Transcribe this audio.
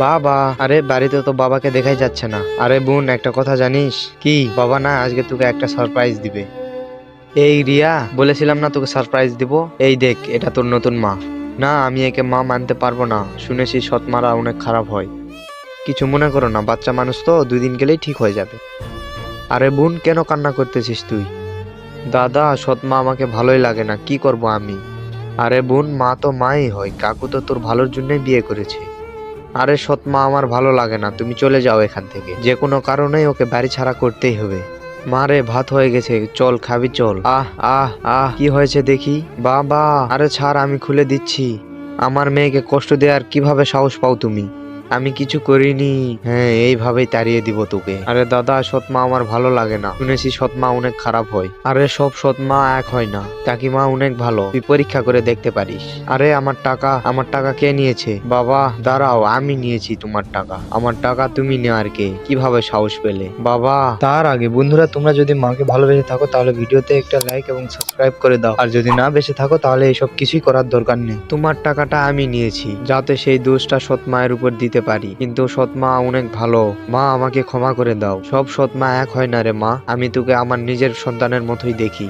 বাবা, আরে বাড়িতে তো বাবাকে দেখাই যাচ্ছে না। আরে বোন, একটা কথা জানিস কি? বাবা না আজকে তোকে একটা সারপ্রাইজ দিবে। এই রিয়া, বলেছিলাম না তোকে সারপ্রাইজ দিব। এই দেখ, এটা তোর নতুন মা। না, আমি একে মা মানতে পারবো না। শুনেছি সৎ মারা অনেক খারাপ হয়। কিছু মনে করো না, বাচ্চা মানুষ তো 2 দিন গেলেই ঠিক হয়ে যাবে। আরে বোন, কেন কান্না করতেছিস তুই? দাদা, সৎ মা আমাকে ভালোই লাগে না, কি করব আমি? আরে বোন, মা তো মাই হয়, কাকু তো তোর ভালোর জন্যই বিয়ে করেছে। আরে সৎ মা আমার ভালো লাগে না, তুমি চলে যাও এখান থেকে। যে কোনো কারণেই ওকে বাড়ি ছাড়া করতেই হবে। মা রে, ভাত হয়ে গেছে, চল খাবি চল। আহ আহ আহ, কি হয়েছে দেখি? বাবা, আরে ছাড়, আমি খুলে দিচ্ছি। আমার মেয়েকে কষ্ট দেওয়ার কিভাবে সাহস পাও তুমি? আমি কিছু করিনি। হ্যাঁ, এইভাবেই তাড়িয়ে দিব তোকে। আরে দাদা, সৎমা আমার ভালো লাগে না, শুনেছি সৎমা অনেক খারাপ হয়। আরে সব সৎমা এক হয় না, কাকিমা অনেক ভালো, তুই পরীক্ষা করে দেখতে পারিস। আরে আমার টাকা কে নিয়েছে? বাবা দাঁড়াও, আমি নিয়েছি তোমার টাকা। আমার টাকা তুমি নেওয়ার কে? কিভাবে সাহস পেলে বাবা? তার আগে বন্ধুরা, তোমরা যদি মাকে ভালোবেসে থাকো তাহলে ভিডিওতে একটা লাইক এবং সাবস্ক্রাইব করে দাও। আর যদি না বেঁচে থাকো তাহলে এইসব কিছুই করার দরকার নেই। তোমার টাকাটা আমি নিয়েছি যাতে সেই দোষটা সৎ মায়ের উপর দিতে পারি, কিন্তু সৎ মা অনেক ভালো। মা, আমাকে ক্ষমা করে দাও। সব সৎ মা এক হয় না রে মা, আমি তোকে আমার নিজের সন্তানের মতোই দেখি।